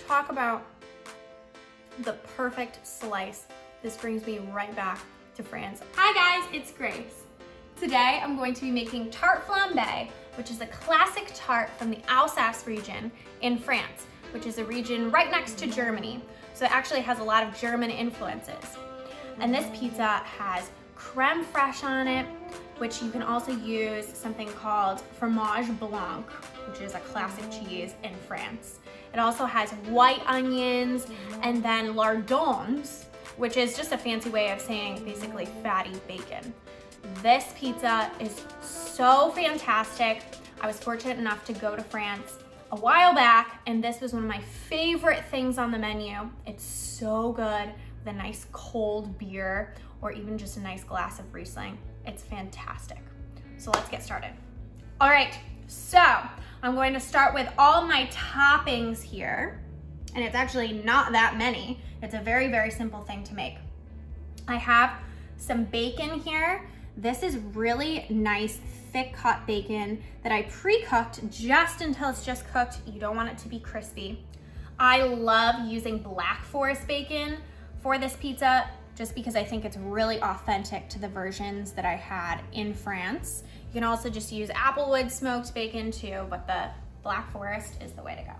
talk about the perfect slice. This brings me right back to France. Hi guys, it's Grace. Today I'm going to be making tarte flambee, which is a classic tart from the Alsace region in France, which is a region right next to Germany. So it actually has a lot of German influences. And this pizza has creme fraiche on it, which you can also use something called fromage blanc, which is a classic cheese in France. It also has white onions and then lardons, which is just a fancy way of saying basically fatty bacon. This pizza is so fantastic. I was fortunate enough to go to France a while back, and this was one of my favorite things on the menu. It's so good with a nice cold beer or even just a nice glass of Riesling. It's fantastic. So let's get started. All right, so I'm going to start with all my toppings here, and it's actually not that many. It's a very, very simple thing to make. I have some bacon here. This is really nice, thick cut bacon that I pre-cooked just until it's just cooked. You don't want it to be crispy. I love using Black Forest bacon for this pizza just because I think it's really authentic to the versions that I had in France. You can also just use Applewood smoked bacon too, but the Black Forest is the way to go.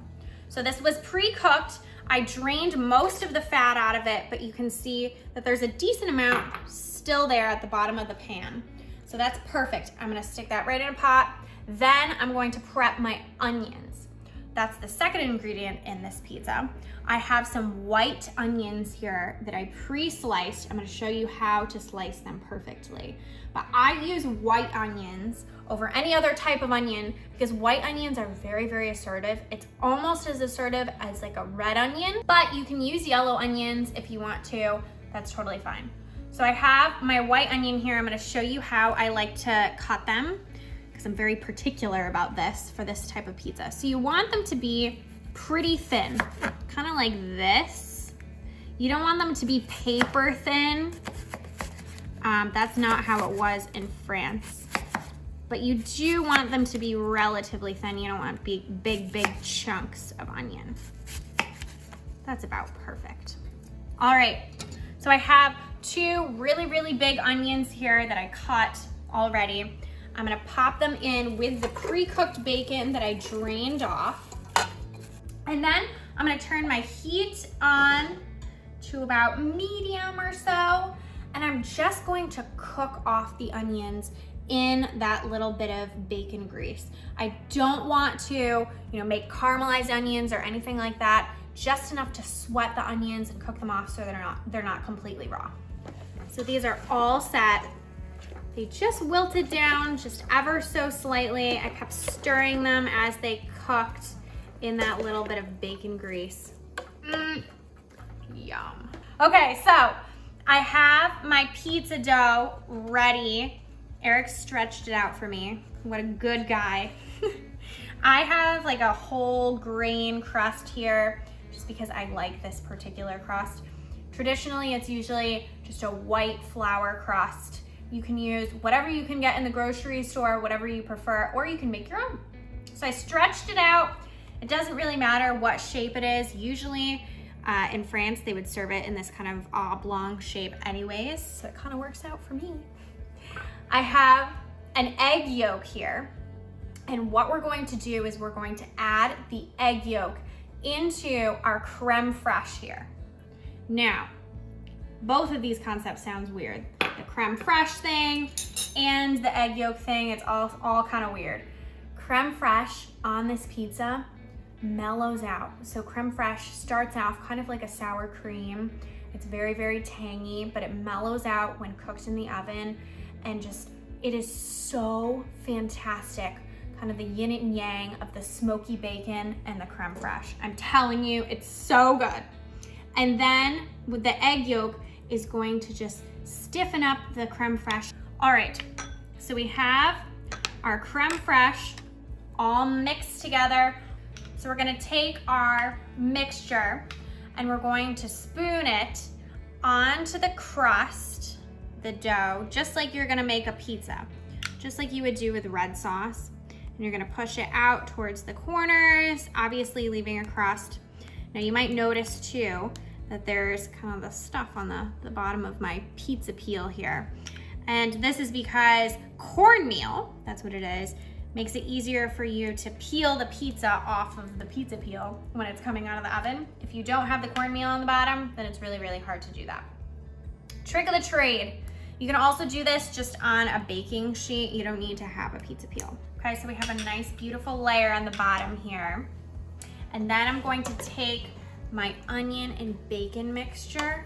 So this was pre-cooked. I drained most of the fat out of it, but you can see that there's a decent amount still there at the bottom of the pan. So that's perfect. I'm gonna stick that right in a pot. Then I'm going to prep my onions. That's the second ingredient in this pizza. I have some white onions here that I pre-sliced. I'm gonna show you how to slice them perfectly. But I use white onions over any other type of onion because white onions are very, very assertive. It's almost as assertive as like a red onion, but you can use yellow onions if you want to. That's totally fine. So I have my white onion here. I'm gonna show you how I like to cut them because I'm very particular about this for this type of pizza. So you want them to be pretty thin, kind of like this. You don't want them to be paper thin. That's not how it was in France. But you do want them to be relatively thin. You don't want big chunks of onion. That's about perfect. All right, so I have two really big onions here that I cut already. I'm gonna pop them in with the pre-cooked bacon that I drained off. And then I'm gonna turn my heat on to about medium or so. And I'm just going to cook off the onions in that little bit of bacon grease. I don't want to, make caramelized onions or anything like that. Just enough to sweat the onions and cook them off so they're not completely raw. So these are all set. They just wilted down just ever so slightly. I kept stirring them as they cooked in that little bit of bacon grease. Yum. Okay, so I have my pizza dough ready. Eric stretched it out for me. What a good guy. I have like a whole grain crust here just because I like this particular crust. Traditionally, it's usually just a white flour crust. You can use whatever you can get in the grocery store, whatever you prefer, or you can make your own. So I stretched it out. It doesn't really matter what shape it is. Usually in France, they would serve it in this kind of oblong shape anyways, so it kind of works out for me. I have an egg yolk here, and what we're going to do is we're going to add the egg yolk into our creme fraiche here. Now, both of these concepts sounds weird. The creme fraiche thing and the egg yolk thing, it's all kind of weird. Creme fraiche on this pizza mellows out. So creme fraiche starts off kind of like a sour cream. It's very, very tangy, but it mellows out when cooked in the oven, and just, it is so fantastic. Kind of the yin and yang of the smoky bacon and the creme fraiche. I'm telling you, it's so good. And then with the egg yolk is going to just stiffen up the creme fraiche. All right, so we have our creme fraiche all mixed together. So we're gonna take our mixture and we're going to spoon it onto the crust, the dough, just like you're gonna make a pizza, just like you would do with red sauce. And you're gonna push it out towards the corners, obviously leaving a crust. Now you might notice too that there's kind of the stuff on the bottom of my pizza peel here. And this is because cornmeal, that's what it is, makes it easier for you to peel the pizza off of the pizza peel when it's coming out of the oven. If you don't have the cornmeal on the bottom, then it's really, really hard to do that. Trick of the trade. You can also do this just on a baking sheet. You don't need to have a pizza peel. Okay, so we have a nice, beautiful layer on the bottom here. And then I'm going to take my onion and bacon mixture.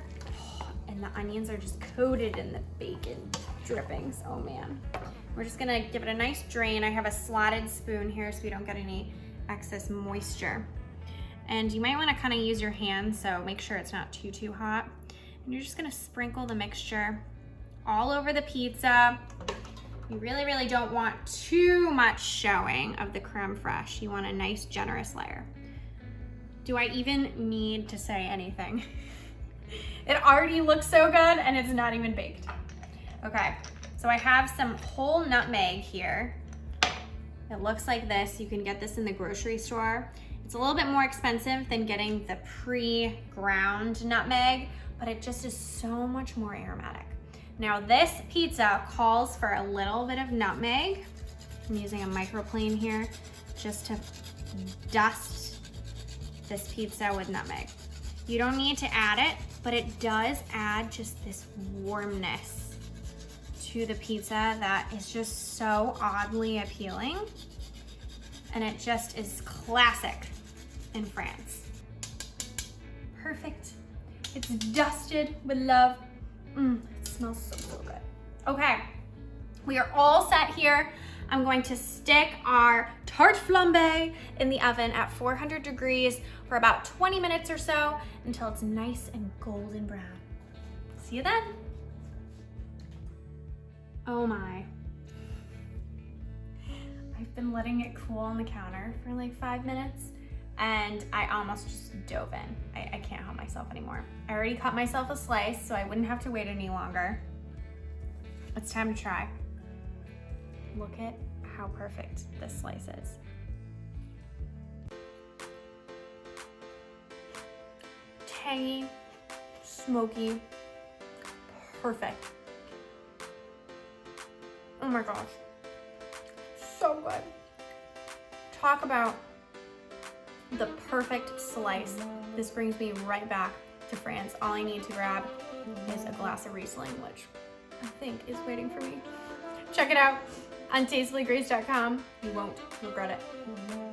And the onions are just coated in the bacon drippings. Oh man. We're just gonna give it a nice drain. I have a slotted spoon here so we don't get any excess moisture. And you might wanna kinda use your hand, so make sure it's not too hot. And you're just gonna sprinkle the mixture all over the pizza. You really, really don't want too much showing of the creme fraiche. You want a nice, generous layer. Do I even need to say anything? It already looks so good and it's not even baked. Okay, so I have some whole nutmeg here. It looks like this. You can get this in the grocery store. It's a little bit more expensive than getting the pre-ground nutmeg, but it just is so much more aromatic. Now this pizza calls for a little bit of nutmeg. I'm using a microplane here just to dust this pizza with nutmeg. You don't need to add it, but it does add just this warmness to the pizza that is just so oddly appealing. And it just is classic in France. Perfect. It's dusted with love. It smells so good. Okay, we are all set here. I'm going to stick our tarte flambee in the oven at 400 degrees for about 20 minutes or so until it's nice and golden brown. See you then. Oh my. I've been letting it cool on the counter for like 5 minutes and I almost just dove in. I can't help myself anymore. I already cut myself a slice so I wouldn't have to wait any longer. It's time to try. Look at how perfect this slice is. Tangy, smoky, perfect. Oh my gosh, so good. Talk about the perfect slice. This brings me right back to France. All I need to grab is a glass of Riesling, which I think is waiting for me. Check it out on tastefullygrace.com. You won't regret it.